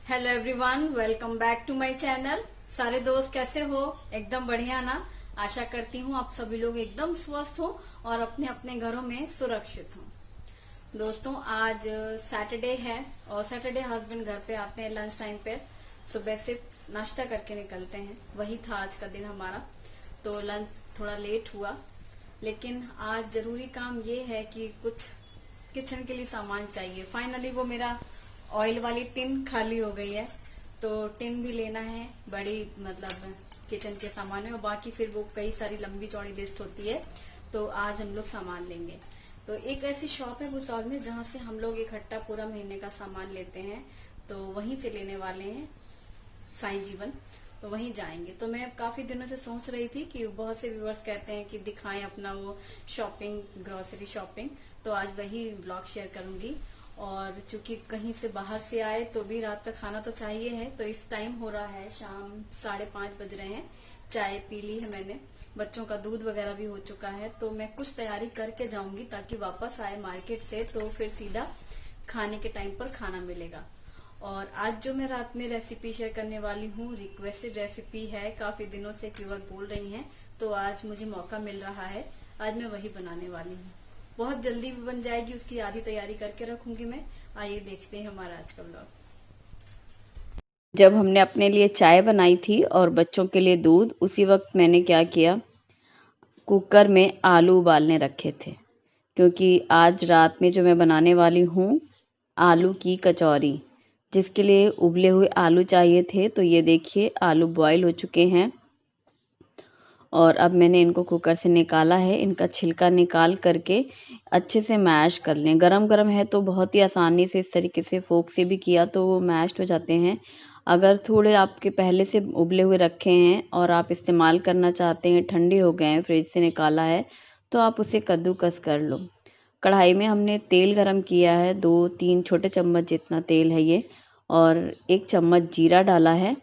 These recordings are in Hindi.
Hello everyone, welcome back to my channel. सारे दोस्त कैसे हो? एकदम बढ़िया ना। आशा करती हूँ आप सभी लोग एकदम स्वस्थ हो और अपने अपने घरों में सुरक्षित हो। दोस्तों, आज सैटरडे है और सैटरडे हस्बैंड घर पे आते हैं लंच टाइम पे। सुबह से नाश्ता करके निकलते हैं, वही था आज का दिन हमारा। तो लंच थोड़ा लेट हुआ, लेकिन आज जरूरी काम ये है कि कुछ किचन के लिए सामान चाहिए। फाइनली वो मेरा ऑयल वाली टिन खाली हो गई है, तो टिन भी लेना है बड़ी, मतलब किचन के सामान में। और बाकी फिर वो कई सारी लंबी चौड़ी लिस्ट होती है, तो आज हम लोग सामान लेंगे। तो एक ऐसी शॉप है भुसावल में जहाँ से हम लोग इकट्ठा पूरा महीने का सामान लेते हैं, तो वहीं से लेने वाले हैं, साईं जीवन। तो वहीं जाएंगे। तो मैं काफी दिनों से सोच रही थी कि बहुत से व्यूअर्स कहते हैं कि दिखाएं अपना वो शॉपिंग, ग्रोसरी शॉपिंग, तो आज वही ब्लॉग शेयर करूंगी। और चूंकि कहीं से बाहर से आए तो भी रात का खाना तो चाहिए है, तो इस टाइम हो रहा है शाम 5:30 बज रहे हैं। चाय पी ली है मैंने, बच्चों का दूध वगैरह भी हो चुका है। तो मैं कुछ तैयारी करके जाऊंगी ताकि वापस आए मार्केट से तो फिर सीधा खाने के टाइम पर खाना मिलेगा। और आज जो मैं रात में रेसिपी शेयर करने वाली हूँ, रिक्वेस्टेड रेसिपी है, काफी दिनों से व्यूअर बोल रही हैं, तो आज मुझे मौका मिल रहा है। आज मैं वही बनाने वाली हूँ। बहुत जल्दी भी बन जाएगी, उसकी आधी तैयारी करके रखूंगी मैं। आइए देखते हैं हमारा आज का ब्लॉग। जब हमने अपने लिए चाय बनाई थी और बच्चों के लिए दूध, उसी वक्त मैंने क्या किया, कुकर में आलू उबालने रखे थे। क्योंकि आज रात में जो मैं बनाने वाली हूँ, आलू की कचौरी, जिसके लिए उबले हुए आलू चाहिए थे। तो ये देखिए, आलू बॉईल हो चुके हैं और अब मैंने इनको कुकर से निकाला है। इनका छिलका निकाल करके अच्छे से मैश कर लें। गरम गरम है तो बहुत ही आसानी से इस तरीके से फोक से भी किया तो वो मैश्ड हो जाते हैं। अगर थोड़े आपके पहले से उबले हुए रखे हैं और आप इस्तेमाल करना चाहते हैं, ठंडे हो गए हैं, फ्रिज से निकाला है, तो आप उसे कद्दूकस कर लो। कढ़ाई में हमने तेल गरम किया है, 2-3 छोटे चम्मच जितना तेल है ये, और 1 चम्मच जीरा डाला है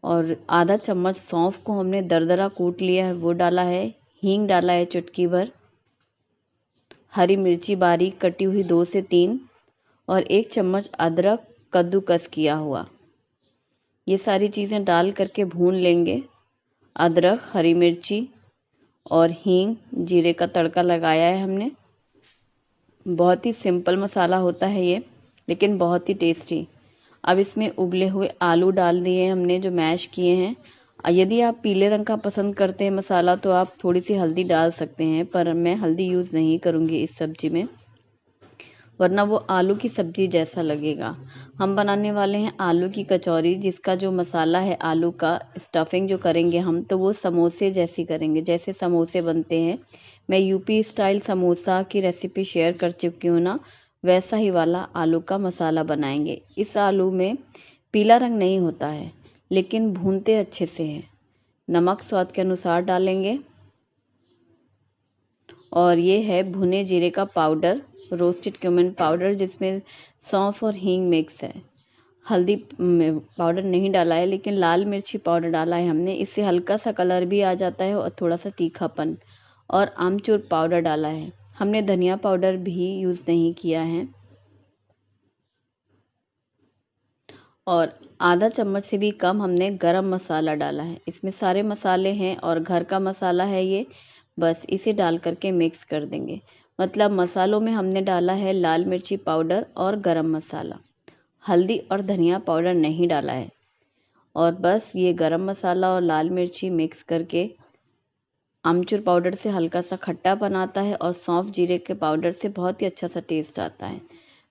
और आधा चम्मच सौंफ को हमने दरदरा कूट लिया है, वो डाला है। हींग डाला है चुटकी भर, हरी मिर्ची बारीक कटी हुई 2 से 3, और 1 चम्मच अदरक कद्दूकस किया हुआ। ये सारी चीज़ें डाल करके भून लेंगे। अदरक, हरी मिर्ची और हींग, जीरे का तड़का लगाया है हमने। बहुत ही सिंपल मसाला होता है ये, लेकिन बहुत ही टेस्टी। अब इसमें उबले हुए आलू डाल दिए हमने जो मैश किए हैं। यदि आप पीले रंग का पसंद करते हैं मसाला तो आप थोड़ी सी हल्दी डाल सकते हैं, पर मैं हल्दी यूज़ नहीं करूँगी इस सब्जी में, वरना वो आलू की सब्जी जैसा लगेगा। हम बनाने वाले हैं आलू की कचौरी, जिसका जो मसाला है, आलू का स्टफिंग जो करेंगे हम, तो वो समोसे जैसी करेंगे, जैसे समोसे बनते हैं। मैं यूपी स्टाइल समोसा की रेसिपी शेयर कर चुकी हूँ ना, वैसा ही वाला आलू का मसाला बनाएंगे। इस आलू में पीला रंग नहीं होता है, लेकिन भूनते अच्छे से हैं। नमक स्वाद के अनुसार डालेंगे और ये है भुने जीरे का पाउडर, रोस्टेड क्यूमिन पाउडर, जिसमें सौंफ और हींग मिक्स है। हल्दी पाउडर नहीं डाला है, लेकिन लाल मिर्ची पाउडर डाला है हमने। इससे हल्का सा कलर भी आ जाता है और थोड़ा सा तीखापन। और आमचूर पाउडर डाला है हमने, धनिया पाउडर भी यूज़ नहीं किया है। और आधा चम्मच से भी कम हमने गरम मसाला डाला है। इसमें सारे मसाले हैं और घर का मसाला है ये। बस इसे डाल करके मिक्स कर देंगे। मतलब मसालों में हमने डाला है लाल मिर्ची पाउडर और गरम मसाला, हल्दी और धनिया पाउडर नहीं डाला है। और बस ये गरम मसाला और लाल मिर्ची मिक्स करके, आमचूर पाउडर से हल्का सा खट्टापन आता है और सौंफ जीरे के पाउडर से बहुत ही अच्छा सा टेस्ट आता है।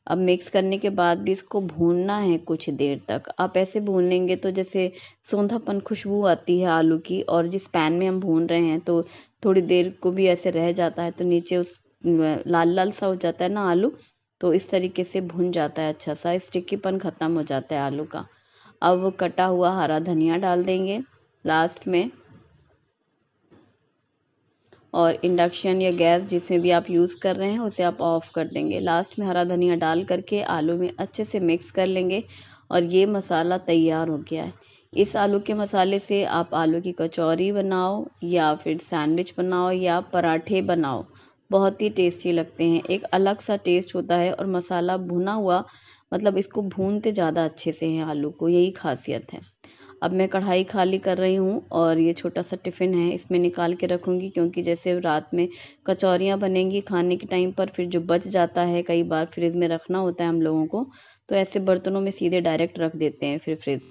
अब मिक्स करने के बाद भी इसको भूनना है कुछ देर तक। आप ऐसे भून लेंगे तो जैसे सौंधापन खुशबू आती है आलू की, और जिस पैन में हम भून रहे हैं तो थोड़ी देर को भी ऐसे रह जाता है तो नीचे उस लाल लाल सा हो जाता है ना आलू, तो इस तरीके से भुन जाता है, अच्छा सा स्टिकीपन ख़त्म हो जाता है आलू का। अब वो कटा हुआ हरा धनिया डाल देंगे लास्ट में। और इंडक्शन या गैस जिसमें भी आप यूज़ कर रहे हैं उसे आप ऑफ़ कर देंगे। लास्ट में हरा धनिया डाल करके आलू में अच्छे से मिक्स कर लेंगे और ये मसाला तैयार हो गया है। इस आलू के मसाले से आप आलू की कचौरी बनाओ या फिर सैंडविच बनाओ या पराठे बनाओ, बहुत ही टेस्टी लगते हैं। एक अलग सा टेस्ट होता है और मसाला भुना हुआ मतलब इसको भूनते ज़्यादा अच्छे से हैं आलू को, यही खासियत है। अब मैं कढ़ाई खाली कर रही हूँ और ये छोटा सा टिफ़िन है, इसमें निकाल के रखूँगी, क्योंकि जैसे रात में कचौरियाँ बनेंगी खाने के टाइम पर, फिर जो बच जाता है कई बार फ्रिज में रखना होता है हम लोगों को, तो ऐसे बर्तनों में सीधे डायरेक्ट रख देते हैं फिर फ्रिज।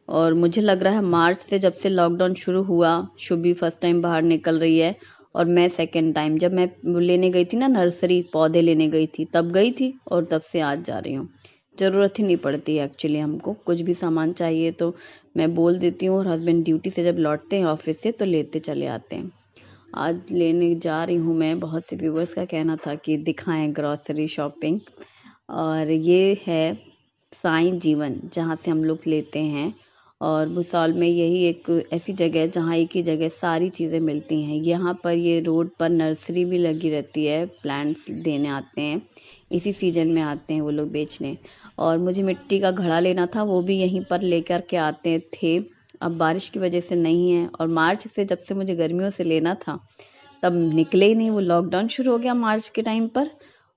और मुझे लग रहा है मार्च से जब से लॉकडाउन शुरू हुआ, शुभी फर्स्ट टाइम बाहर निकल रही है और मैं सेकंड टाइम, जब मैं लेने गई थी ना नर्सरी, पौधे लेने गई थी तब गई थी और तब से आज जा रही हूँ। ज़रूरत ही नहीं पड़ती है एक्चुअली, हमको कुछ भी सामान चाहिए तो मैं बोल देती हूँ और हस्बैंड ड्यूटी से जब लौटते हैं ऑफिस से तो लेते चले आते हैं। आज लेने जा रही हूँ मैं। बहुत से व्यूवर्स का कहना था कि दिखाएं ग्रॉसरी शॉपिंग, और ये है साई जीवन जहाँ से हम लोग लेते हैं। और भुसावल में यही एक ऐसी जगह है जहाँ एक ही जगह सारी चीज़ें मिलती हैं। यहाँ पर ये रोड पर नर्सरी भी लगी रहती है, प्लांट्स देने आते हैं, इसी सीजन में आते हैं वो लोग बेचने। और मुझे मिट्टी का घड़ा लेना था, वो भी यहीं पर लेकर के आते थे। अब बारिश की वजह से नहीं है, और मार्च से जब से मुझे गर्मियों से लेना था तब निकले ही नहीं, वो लॉकडाउन शुरू हो गया मार्च के टाइम पर।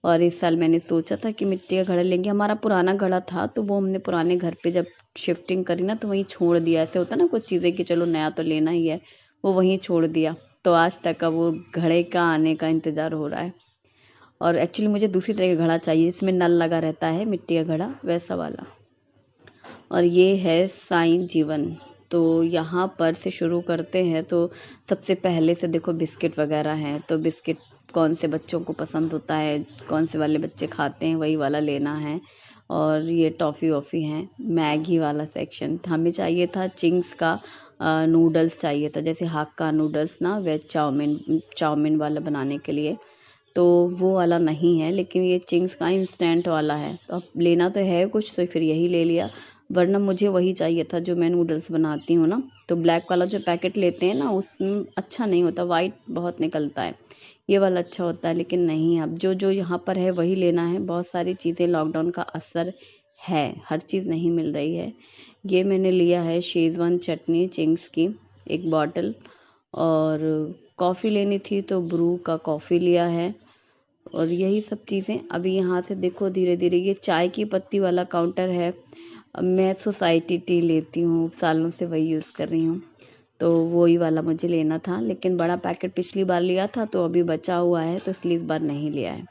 और इस साल मैंने सोचा था कि मिट्टी का घड़ा लेंगे। हमारा पुराना घड़ा था तो वो हमने पुराने घर पे जब शिफ्टिंग करी ना तो वहीं छोड़ दिया। ऐसे होता ना कुछ चीज़ें कि चलो नया तो लेना ही है, वो वहीं छोड़ दिया। तो आज तक का वो घड़े का आने का इंतज़ार हो रहा है। और एक्चुअली मुझे दूसरी तरह का घड़ा चाहिए, इसमें नल लगा रहता है, मिट्टी का घड़ा वैसा वाला। और ये है साई जीवन। तो यहाँ पर से शुरू करते हैं। तो सबसे पहले से देखो बिस्किट वगैरह हैं, तो बिस्किट कौन से बच्चों को पसंद होता है, कौन से वाले बच्चे खाते हैं, वही वाला लेना है। और ये टॉफ़ी वॉफ़ी हैं, मैगी वाला सेक्शन। हमें चाहिए था चिंग्स का नूडल्स चाहिए था, जैसे हाक्का नूडल्स ना, वेज चाउमीन वाला बनाने के लिए। तो वो वाला नहीं है, लेकिन ये चिंग्स का इंस्टेंट वाला है। तो अब लेना तो है कुछ, तो फिर यही ले लिया, वरना मुझे वही चाहिए था जो मैं नूडल्स बनाती हूँ ना। तो ब्लैक वाला जो पैकेट लेते हैं ना, उसमें अच्छा नहीं होता, वाइट बहुत निकलता है। ये वाला अच्छा होता है, लेकिन नहीं, अब जो जो यहाँ पर है वही लेना है। बहुत सारी चीज़ें लॉकडाउन का असर है, हर चीज़ नहीं मिल रही है। ये मैंने लिया है शेज़वान चटनी चिंग्स की एक बॉटल, और कॉफ़ी लेनी थी तो ब्रू का कॉफ़ी लिया है। और यही सब चीज़ें अभी यहाँ से देखो धीरे धीरे। ये चाय की पत्ती वाला काउंटर है। अब मैं सोसाइटी टी लेती हूँ, सालों से वही यूज़ कर रही हूँ, तो वही वाला मुझे लेना था। लेकिन बड़ा पैकेट पिछली बार लिया था तो अभी बचा हुआ है, तो इसलिए इस बार नहीं लिया है।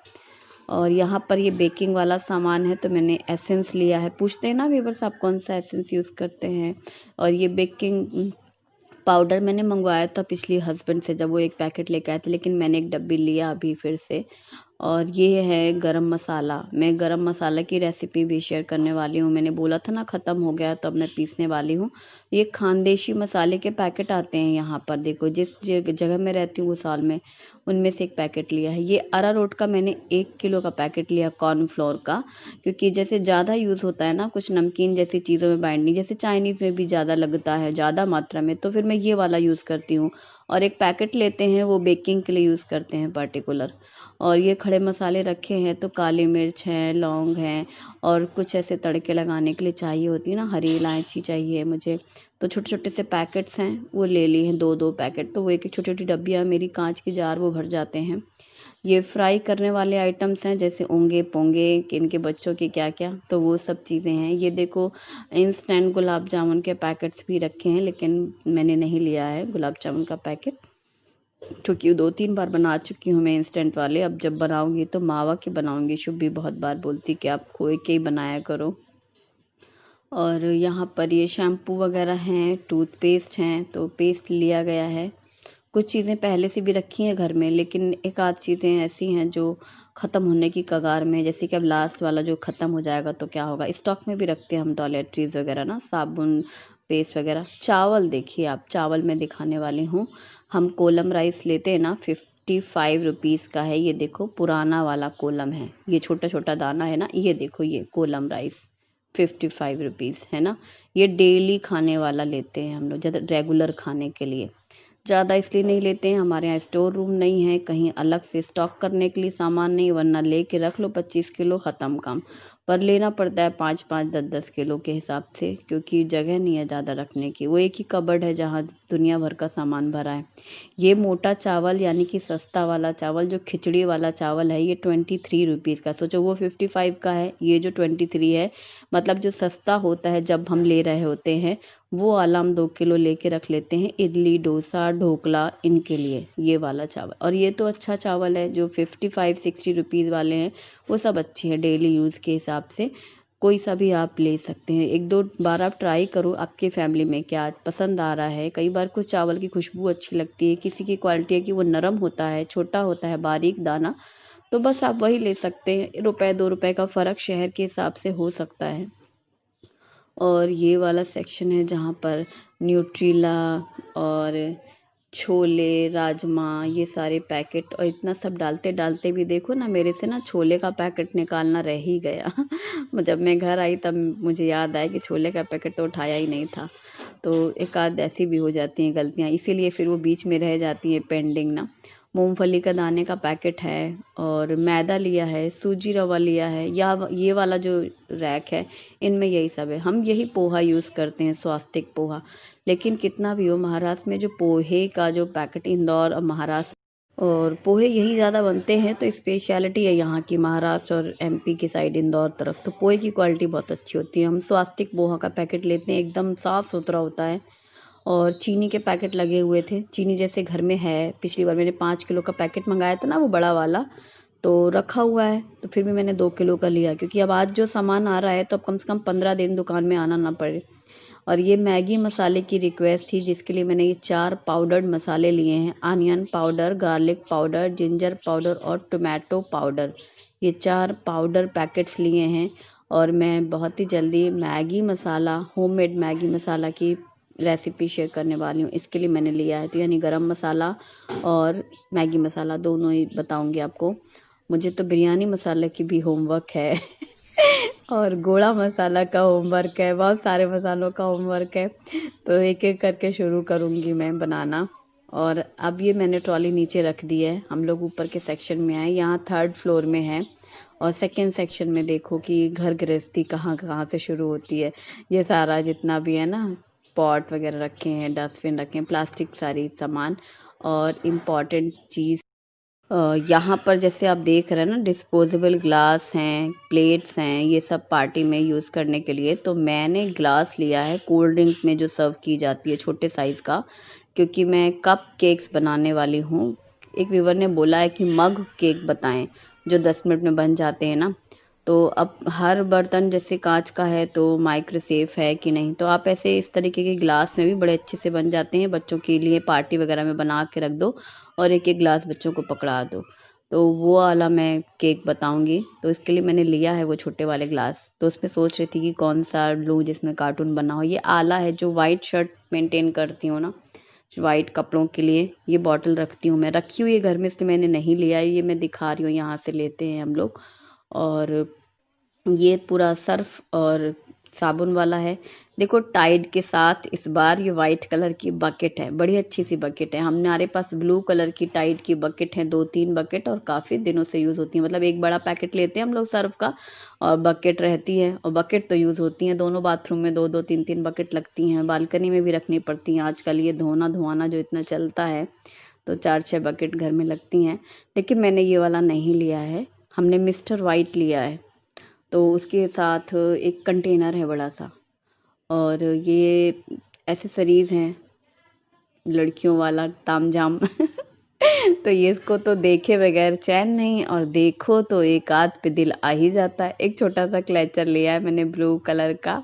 और यहाँ पर ये बेकिंग वाला सामान है, तो मैंने एसेंस लिया है। पूछते हैं ना व्यूअर्स आप कौन सा एसेंस यूज़ करते हैं। और ये बेकिंग पाउडर मैंने मंगवाया था पिछली हस्बैंड से, जब वो एक पैकेट लेके आए थे, लेकिन मैंने एक डब्बी लिया अभी फिर से। और ये है गरम मसाला। मैं गरम मसाला की रेसिपी भी शेयर करने वाली हूँ। मैंने बोला था ना ख़त्म हो गया, तो अब मैं पीसने वाली हूँ। ये खानदेशी मसाले के पैकेट आते हैं यहाँ पर, देखो जिस जगह मैं रहती हूँ वो साल में उनमें से एक पैकेट लिया है। ये अरारोट का मैंने 1 किलो का पैकेट लिया कॉर्नफ्लोर का, क्योंकि जैसे ज़्यादा यूज़ होता है ना कुछ नमकीन जैसी चीज़ों में बाइंडिंग, जैसे चाइनीज़ में भी ज़्यादा लगता है ज़्यादा मात्रा में, तो फिर मैं ये वाला यूज़ करती हूँ। और एक पैकेट लेते हैं वो बेकिंग के लिए यूज़ करते हैं पर्टिकुलर। और ये खड़े मसाले रखे हैं, तो काली मिर्च है, लौंग है, और कुछ ऐसे तड़के लगाने के लिए चाहिए होती है ना, हरी इलायची चाहिए मुझे। तो छोटे छोटे से पैकेट्स हैं वो ले लिए हैं, 2-2 पैकेट। तो वो एक एक छोटी छोटी डब्बियाँ मेरी कांच की जार वो भर जाते हैं। ये फ्राई करने वाले आइटम्स हैं, जैसे ओंगे पोंगे इनके बच्चों के क्या क्या, तो वो सब चीज़ें हैं। ये देखो इंस्टेंट गुलाब जामुन के पैकेट्स भी रखे हैं, लेकिन मैंने नहीं लिया है गुलाब जामुन का पैकेट, क्योंकि 2-3 बार बना चुकी हूँ मैं इंस्टेंट वाले। अब जब बनाऊंगी तो मावा के बनाऊंगी। शुभ भी बहुत बार बोलती कि आप खोए के ही बनाया करो। और यहाँ पर ये शैम्पू वगैरह हैं, टूथपेस्ट हैं, तो पेस्ट लिया गया है। कुछ चीज़ें पहले से भी रखी हैं घर में, लेकिन एक आध चीज़ें ऐसी हैं जो ख़त्म होने की कगार में, जैसे कि अब लास्ट वाला जो ख़त्म हो जाएगा तो क्या होगा। स्टॉक में भी रखते हैं हम टॉयलेट्रीज वगैरह ना, साबुन पेस्ट वगैरह। चावल देखिए आप, चावल मैं दिखाने वाली हूँ। हम कोलम राइस लेते हैं ना, 55 रुपीज़ का है। ये देखो पुराना वाला कोलम है, ये छोटा छोटा दाना है ना, ये देखो ये कोलम राइस 55 रुपीज़ है ना। ये डेली खाने वाला लेते हैं हम लोग, ज़्यादा रेगुलर खाने के लिए। ज़्यादा इसलिए नहीं लेते हैं, हमारे यहाँ स्टोर रूम नहीं है, कहीं अलग से स्टॉक करने के लिए सामान नहीं, वरना लेके रख लो 25 किलो ख़त्म काम। पर लेना पड़ता है 5-5 10-10 किलो के हिसाब से, क्योंकि जगह नहीं है ज़्यादा रखने की। वो एक ही कबर्ड है जहाँ दुनिया भर का सामान भरा है। ये मोटा चावल यानी कि सस्ता वाला चावल, जो खिचड़ी वाला चावल है, ये 23 रुपीज़ का। सोचो वो 55 का है, ये जो 23 है, मतलब जो सस्ता होता है जब हम ले रहे होते हैं, वो वाला हम 2 किलो लेके रख लेते हैं इडली डोसा ढोकला इनके लिए, ये वाला चावल। और ये तो अच्छा चावल है, जो 55-60 रुपीज़ वाले हैं वो सब अच्छे हैं डेली यूज़ के हिसाब से। कोई सा भी आप ले सकते हैं। 1-2 बार आप ट्राई करो, आपके फैमिली में क्या पसंद आ रहा है। कई बार कुछ चावल की खुशबू अच्छी लगती है, किसी की क्वालिटी है कि वो नरम होता है, छोटा होता है, बारीक दाना, तो बस आप वही ले सकते हैं। ₹1-2 का फ़र्क शहर के हिसाब से हो सकता है। और ये वाला सेक्शन है जहाँ पर न्यूट्रीला और छोले राजमा ये सारे पैकेट, और इतना सब डालते डालते भी देखो ना, मेरे से ना छोले का पैकेट निकालना रह ही गया। जब मैं घर आई तब मुझे याद आया कि छोले का पैकेट तो उठाया ही नहीं था। तो एक आध ऐसी भी हो जाती हैं गलतियाँ, इसीलिए फिर वो बीच में रह जाती है पेंडिंग ना। मूंगफली का दाने का पैकेट है, और मैदा लिया है, सूजी रवा लिया है, या ये वाला जो रैक है इनमें यही सब है। हम यही पोहा यूज़ करते हैं, स्वास्तिक पोहा। लेकिन कितना भी हो, महाराष्ट्र में जो पोहे का जो पैकेट, इंदौर और महाराष्ट्र और पोहे यही ज़्यादा बनते हैं, तो स्पेशलिटी है यहाँ की, महाराष्ट्र और एमपी की साइड इंदौर तरफ, तो पोहे की क्वालिटी बहुत अच्छी होती है। हम स्वास्तिक पोहा का पैकेट लेते हैं, एकदम साफ़ सुथरा होता है। और चीनी के पैकेट लगे हुए थे, चीनी जैसे घर में है। पिछली बार मैंने 5 किलो का पैकेट मंगाया था ना, वो बड़ा वाला, तो रखा हुआ है, तो फिर भी मैंने 2 किलो का लिया, क्योंकि अब आज जो सामान आ रहा है तो अब कम से कम 15 दिन दुकान में आना ना पड़े। और ये मैगी मसाले की रिक्वेस्ट थी, जिसके लिए मैंने ये 4 पाउडर्ड मसाले लिए हैं। Onion powder, garlic powder, ginger powder और टोमेटो पाउडर, ये 4 पाउडर पैकेट्स लिए हैं। और मैं बहुत ही जल्दी मैगी मसाला, होममेड मैगी मसाला की रेसिपी शेयर करने वाली हूँ, इसके लिए मैंने लिया है। तो यानी गरम मसाला और मैगी मसाला दोनों ही बताऊंगी आपको। मुझे तो बिरयानी मसाला की भी होमवर्क है और गोड़ा मसाला का होमवर्क है, बहुत सारे मसालों का होमवर्क है, तो एक एक करके शुरू करूँगी मैं बनाना। और अब ये मैंने ट्रॉली नीचे रख दी है, हम लोग ऊपर के सेक्शन में आए, यहाँ 3rd फ्लोर में है। और सेकेंड सेक्शन में देखो कि घर गृहस्थी कहाँ कहाँ से शुरू होती है। ये सारा जितना भी है ना, पॉट वगैरह रखे हैं, डस्टबिन रखे हैं, प्लास्टिक सारी सामान। और इम्पॉर्टेंट चीज़ यहाँ पर जैसे आप देख रहे हैं ना, डिस्पोजेबल ग्लास हैं, प्लेट्स हैं, ये सब पार्टी में यूज़ करने के लिए। तो मैंने ग्लास लिया है कोल्ड ड्रिंक में जो सर्व की जाती है, छोटे साइज़ का, क्योंकि मैं कप केक्स बनाने वाली हूँ। एक व्यूवर ने बोला है कि मग केक बताएं, जो 10 मिनट में बन जाते हैं ना। तो अब हर बर्तन जैसे कांच का है तो माइक्रो सेफ है कि नहीं, तो आप ऐसे इस तरीके के गिलास में भी बड़े अच्छे से बन जाते हैं। बच्चों के लिए पार्टी वगैरह में बना के रख दो और एक एक गिलास बच्चों को पकड़ा दो। तो वो वाला मैं केक बताऊंगी। तो इसके लिए मैंने लिया है वो छोटे वाले ग्लास। तो उसमें सोच रही थी कि कौन सा लूँ जिसमें कार्टून बना हो। ये आला है जो वाइट शर्ट मेंटेन करती हूँ ना, वाइट कपड़ों के लिए ये बॉटल रखती हूँ मैं, रखी हुई है घर में, इसलिए मैंने नहीं लिया। ये मैं दिखा रही हूँ, यहाँ से लेते हैं हम लोग। और ये पूरा सर्फ और साबुन वाला है। देखो टाइड के साथ इस बार ये वाइट कलर की बकेट है, बड़ी अच्छी सी बकेट है। हमारे पास ब्लू कलर की टाइड की बकेट है, 2-3 बकेट, और काफ़ी दिनों से यूज़ होती है। मतलब एक बड़ा पैकेट लेते हैं हम लोग सर्फ का और बकेट रहती है, और बकेट तो यूज़ होती है दोनों बाथरूम में, 2-2 3-3 बकेट लगती हैं। बालकनी में भी रखनी पड़ती हैं आजकल, ये धोना धोआना जो इतना चलता है तो 4-6 बकेट घर में लगती हैं। लेकिन मैंने ये वाला नहीं लिया है, हमने मिस्टर वाइट लिया है। तो उसके साथ एक कंटेनर है बड़ा सा, और ये एसेसरीज हैं लड़कियों वाला तामझाम तो ये इसको तो देखे बगैर चैन नहीं, और देखो तो एक आध पे दिल आ ही जाता है। एक छोटा सा क्लेचर लिया है मैंने ब्लू कलर का,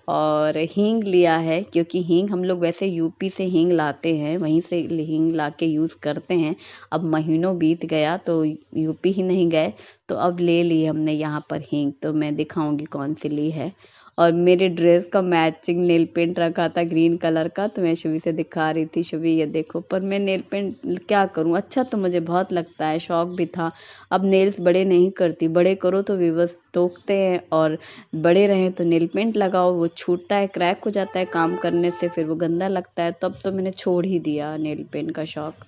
और हींग लिया है, क्योंकि हींग हम लोग वैसे यूपी से हींग लाते हैं, वहीं से हींग ला के यूज़ करते हैं। अब महीनों बीत गया तो यूपी ही नहीं गए, तो अब ले ली हमने यहाँ पर हींग। तो मैं दिखाऊंगी कौन सी ली है। और मेरे ड्रेस का मैचिंग नेल पेंट रखा था ग्रीन कलर का, तो मैं शुभी से दिखा रही थी, शुभी ये देखो। पर मैं नेल पेंट क्या करूँ, अच्छा तो मुझे बहुत लगता है, शौक भी था। अब नेल्स बड़े नहीं करती, बड़े करो तो व्यूअर्स टोकते हैं, और बड़े रहें तो नेल पेंट लगाओ, वो छूटता है, क्रैक हो जाता है काम करने से, फिर वो गंदा लगता है। तब तो मैंने छोड़ ही दिया नेल पेंट का शौक।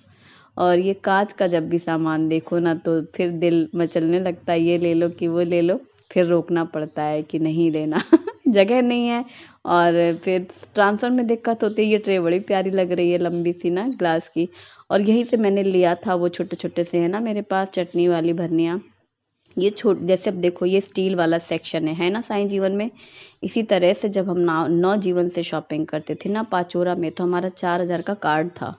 और ये कांच का जब भी सामान देखो ना तो फिर दिल मचलने लगता है, ये ले लो कि वो ले लो, फिर रोकना पड़ता है कि नहीं लेना जगह नहीं है। और फिर ट्रांसफर में दिक्कत होती है। ये ट्रे बड़ी प्यारी लग रही है, लंबी सी ना, ग्लास की। और यहीं से मैंने लिया था, वो छोटे छोटे से है ना मेरे पास चटनी वाली भरनियाँ। ये जैसे अब देखो ये स्टील वाला सेक्शन है ना साईं जीवन में। इसी तरह से जब हम नौ जीवन से शॉपिंग करते थे ना पाचोरा में, तो हमारा 4,000 का कार्ड था।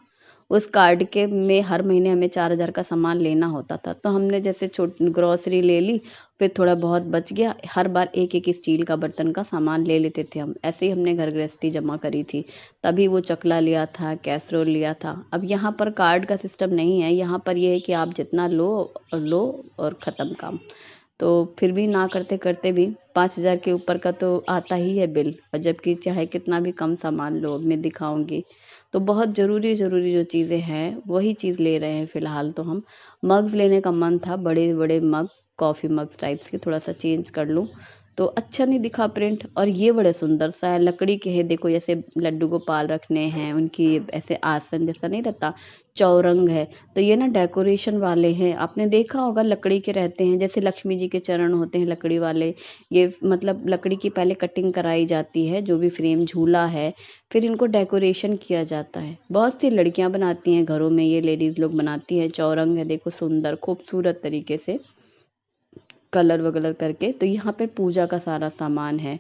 उस कार्ड के में हर महीने हमें 4,000 का सामान लेना होता था। तो हमने जैसे छोटी ग्रोसरी ले ली, फिर थोड़ा बहुत बच गया, हर बार एक एक स्टील का बर्तन का सामान ले लेते थे हम। ऐसे ही हमने घर गृहस्थी जमा करी थी। तभी वो चकला लिया था, कैसरोल लिया था। अब यहाँ पर कार्ड का सिस्टम नहीं है, यहाँ पर ये है कि आप जितना लो और ख़त्म काम। तो फिर भी ना करते करते भी 5,000 के ऊपर का तो आता ही है बिल, और जबकि चाहे कितना भी कम सामान लो। मैं दिखाऊंगी। तो बहुत ज़रूरी ज़रूरी जो चीज़ें हैं वही चीज़ ले रहे हैं फ़िलहाल तो हम। मग्स लेने का मन था, बड़े बड़े मग, कॉफ़ी मग्स टाइप्स के, थोड़ा सा चेंज कर लूँ तो अच्छा नहीं दिखा प्रिंट। और ये बड़े सुंदर सा है, लकड़ी के हैं, देखो जैसे लड्डू गोपाल रखने हैं उनकी ऐसे आसन जैसा नहीं रहता, चौरंग है। तो ये ना डेकोरेशन वाले हैं, आपने देखा होगा लकड़ी के रहते हैं, जैसे लक्ष्मी जी के चरण होते हैं लकड़ी वाले। ये मतलब लकड़ी की पहले कटिंग कराई जाती है, जो भी फ्रेम झूला है, फिर इनको डेकोरेशन किया जाता है। बहुत सी लड़कियां बनाती हैं घरों में, ये लेडीज लोग बनाती हैं। चौरंग है देखो, सुंदर खूबसूरत तरीके से कलर वगैरह करके। तो यहाँ पे पूजा का सारा सामान है,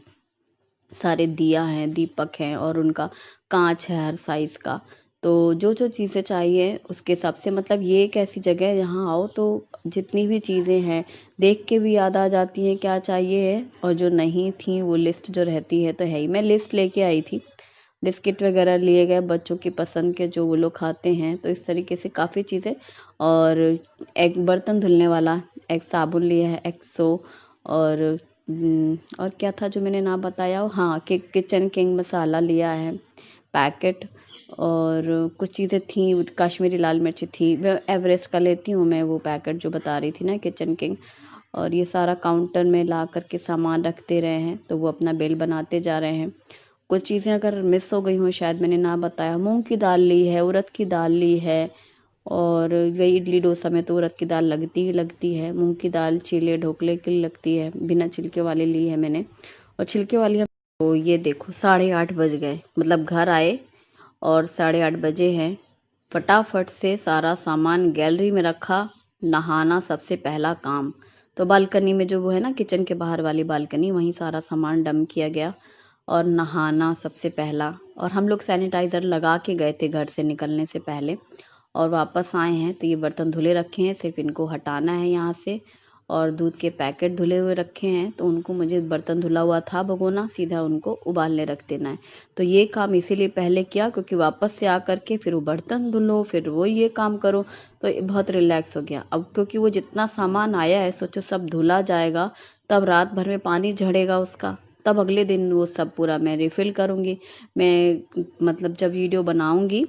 सारे दिया हैं, दीपक हैं, और उनका कांच है हर साइज का। तो जो जो चीज़ें चाहिए उसके हिसाब से, मतलब ये एक ऐसी जगह है जहाँ आओ तो जितनी भी चीज़ें हैं देख के भी याद आ जाती हैं क्या चाहिए है, और जो नहीं थी वो लिस्ट जो रहती है तो है ही। मैं लिस्ट लेके आई थी, बिस्किट वगैरह लिए गए बच्चों की पसंद के जो वो लोग खाते हैं, तो इस तरीके से काफ़ी चीज़ें। और एक बर्तन धुलने वाला एक साबुन लिया है एक्सो। और और क्या था जो मैंने ना बताया, हाँ कि किचन किंग मसाला लिया है पैकेट। और कुछ चीज़ें थी, कश्मीरी लाल मिर्ची थी, वो एवरेस्ट का लेती हूँ मैं वो पैकेट जो बता रही थी ना, किचन किंग। और ये सारा काउंटर में ला करके सामान रखते रहे हैं, तो वो अपना बिल बनाते जा रहे हैं। कुछ चीज़ें अगर मिस हो गई हों शायद मैंने ना बताया, मूंग की दाल ली है, उड़द की दाल ली है। और वही इडली डोसा में तो उड़द की दाल लगती ही लगती है, मूंग की दाल चीले ढोकले के लिए लगती है, बिना छिलके वाली ली है मैंने। और छिलके वाली तो ये देखो 8:30 बज गए, मतलब घर आए और 8:30 बजे हैं। फटाफट से सारा सामान गैलरी में रखा, नहाना सबसे पहला काम। तो बालकनी में जो वो है ना किचन के बाहर वाली बालकनी, वहीं सारा सामान डंप किया गया, और नहाना सबसे पहला। और हम लोग सैनिटाइज़र लगा के गए थे घर से निकलने से पहले। और वापस आए हैं तो ये बर्तन धुले रखे हैं, सिर्फ इनको हटाना है यहाँ से। और दूध के पैकेट धुले हुए रखे हैं, तो उनको मुझे बर्तन धुला हुआ था भगोना, सीधा उनको उबालने रख देना है। तो ये काम इसीलिए पहले किया क्योंकि वापस से आकर के फिर वो बर्तन धुलो, फिर वो ये काम करो, तो बहुत रिलैक्स हो गया। अब क्योंकि वो जितना सामान आया है सोचो सब धुला जाएगा, तब रात भर में पानी झड़ेगा उसका, तब अगले दिन वो सब पूरा मैं रिफ़िल करूँगी। मैं मतलब जब वीडियो बनाऊँगी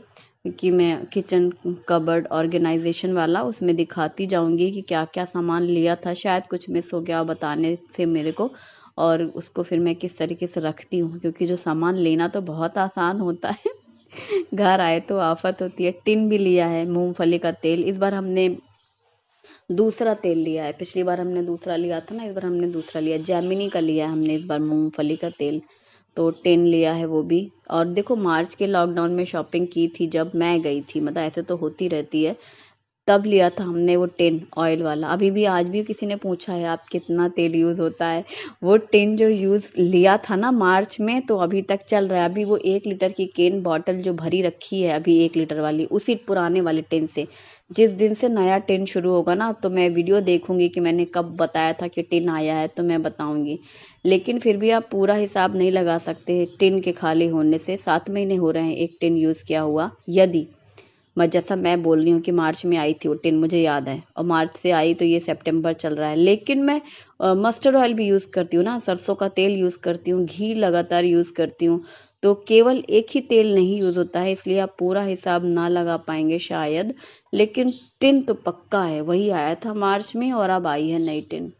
कि मैं किचन कबर्ड ऑर्गेनाइजेशन वाला, उसमें दिखाती जाऊंगी कि क्या क्या सामान लिया था, शायद कुछ मिस हो गया बताने से मेरे को, और उसको फिर मैं किस तरीके से रखती हूँ, क्योंकि जो सामान लेना तो बहुत आसान होता है घर आए तो आफत होती है। टिन भी लिया है, मूंगफली का तेल, इस बार हमने दूसरा तेल लिया है, पिछली बार हमने दूसरा लिया था ना, इस बार हमने दूसरा लिया, जैमिनी का लिया है हमने इस बार मूंगफली का तेल, तो 10 लिया है वो भी। और देखो मार्च के लॉकडाउन में शॉपिंग की थी जब मैं गई थी, मतलब ऐसे तो होती रहती है, तब लिया था हमने वो 10 ऑयल वाला। अभी भी आज भी किसी ने पूछा है आप कितना तेल यूज़ होता है, वो 10 जो यूज़ लिया था ना मार्च में, तो अभी तक चल रहा है। अभी वो 1 लीटर की केन बॉटल जो भरी रखी है अभी 1 लीटर वाली, उसी पुराने वाले 10 से। जिस दिन से नया 10 शुरू होगा ना, तो मैं वीडियो देखूंगी कि मैंने कब बताया था कि 10 आया है, तो मैं बताऊंगी। लेकिन फिर भी आप पूरा हिसाब नहीं लगा सकते टिन के खाली होने से। 7 महीने हो रहे हैं एक टिन यूज़ किया हुआ। यदि मैं जैसा मैं बोल रही हूँ कि मार्च में आई थी वो टिन, मुझे याद है, और मार्च से आई तो ये सितंबर चल रहा है। लेकिन मैं मस्टर्ड ऑयल भी यूज़ करती हूँ ना, सरसों का तेल यूज़ करती हूँ, घी लगातार यूज़ करती हूँ, तो केवल एक ही तेल नहीं यूज़ होता है, इसलिए आप पूरा हिसाब ना लगा पाएंगे शायद। लेकिन टिन तो पक्का है, वही आया था मार्च में और अब आई है नई टिन।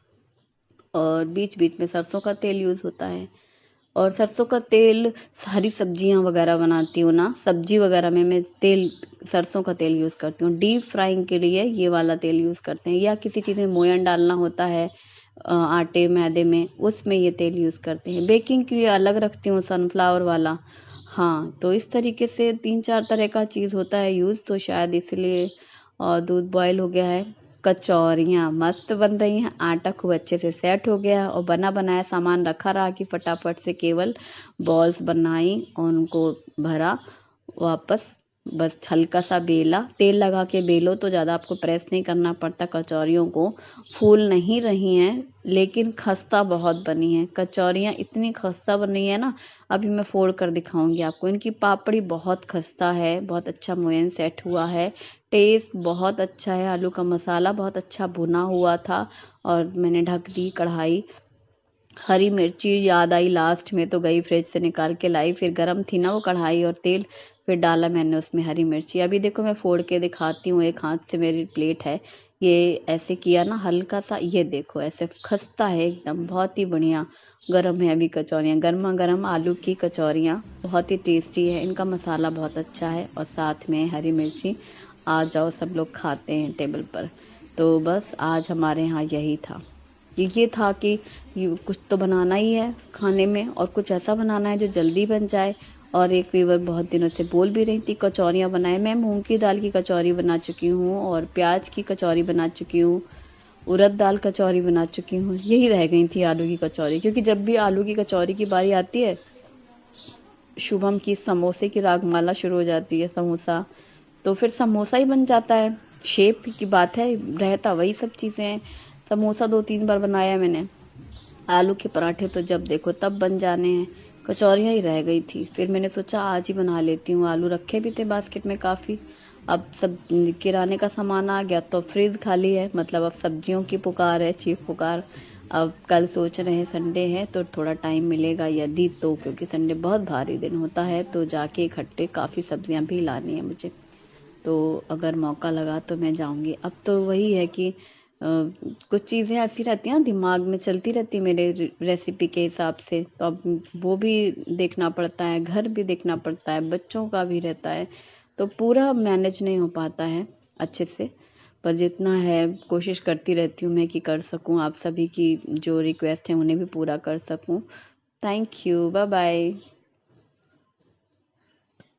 और बीच बीच में सरसों का तेल यूज़ होता है। और सरसों का तेल सारी सब्जियां वगैरह बनाती हूँ ना, सब्जी वगैरह में मैं तेल सरसों का तेल यूज़ करती हूँ। डीप फ्राइंग के लिए ये वाला तेल यूज़ करते हैं, या किसी चीज़ में मोयन डालना होता है आटे मैदे में, उसमें ये तेल यूज़ करते हैं। बेकिंग के लिए अलग रखती हूँ सनफ्लावर वाला। हाँ, तो इस तरीके से 3-4 तरह का चीज़ होता है यूज़, तो शायद इसलिए। और दूध बॉयल हो गया है, कचौरियाँ मस्त बन रही हैं, आटा खूब अच्छे से सेट हो गया, और बना बनाया सामान रखा रहा कि फटाफट से केवल बॉल्स बनाई और उनको भरा वापस, बस हल्का सा बेला, तेल लगा के बेलो तो ज़्यादा आपको प्रेस नहीं करना पड़ता कचौरियों को। फूल नहीं रही हैं लेकिन खस्ता बहुत बनी है, कचौरियाँ इतनी खस्ता बन रही है ना, अभी मैं फोड़ कर दिखाऊंगी आपको। इनकी पापड़ी बहुत खस्ता है, बहुत अच्छा मोयन सेट हुआ है, टेस्ट बहुत अच्छा है, आलू का मसाला बहुत अच्छा भुना हुआ था। और मैंने ढक दी कढ़ाई। हरी मिर्ची याद आई लास्ट में, तो गई फ्रिज से निकाल के लाई, फिर गरम थी ना वो कढ़ाई और तेल, फिर डाला मैंने उसमें हरी मिर्ची। अभी देखो मैं फोड़ के दिखाती हूँ, एक हाथ से मेरी प्लेट है, ये ऐसे किया ना हल्का सा, ये देखो ऐसे खस्ता है एकदम, बहुत ही बढ़िया गरम है अभी कचौरियाँ, गर्मा गर्म आलू की कचौरियाँ बहुत ही टेस्टी है, इनका मसाला बहुत अच्छा है, और साथ में हरी मिर्ची। आ जाओ सब लोग खाते हैं टेबल पर। तो बस आज हमारे यहाँ यही था, ये था कि ये कुछ तो बनाना ही है खाने में, और कुछ ऐसा बनाना है जो जल्दी बन जाए। और एक वीवर बहुत दिनों से बोल भी रही थी कचौरियाँ बनाए, मैं मूंग की दाल की कचौरी बना चुकी हूँ, और प्याज की कचौरी बना चुकी हूँ, उड़द दाल कचौरी बना चुकी हूँ, यही रह गई थी आलू की कचौरी। क्योंकि जब भी आलू की कचौरी की बारी आती है, शुभम की समोसे की रागमाला शुरू हो जाती है, समोसा, तो फिर समोसा ही बन जाता है। शेप की बात है, रहता वही सब चीजें हैं। समोसा 2-3 बार बनाया मैंने, आलू के पराठे तो जब देखो तब बन जाने हैं, कचौरियाँ ही रह गई थी। फिर मैंने सोचा आज ही बना लेती हूँ, आलू रखे भी थे बास्केट में काफी। अब सब किराने का सामान आ गया तो फ्रिज खाली है, मतलब अब सब्जियों की पुकार है, चीफ पुकार। अब कल सोच रहे हैं संडे है तो थोड़ा टाइम मिलेगा यदि तो, क्योंकि संडे बहुत भारी दिन होता है, तो जाके इकट्ठे काफी सब्जियां भी लानी है मुझे, तो अगर मौका लगा तो मैं जाऊंगी। अब तो वही है कि कुछ चीज़ें ऐसी रहती हैं दिमाग में चलती रहती है मेरे रेसिपी के हिसाब से, तो अब वो भी देखना पड़ता है, घर भी देखना पड़ता है, बच्चों का भी रहता है, तो पूरा मैनेज नहीं हो पाता है अच्छे से। पर जितना है कोशिश करती रहती हूँ मैं कि कर सकूँ, आप सभी की जो रिक्वेस्ट है उन्हें भी पूरा कर सकूँ। Thank you, bye bye.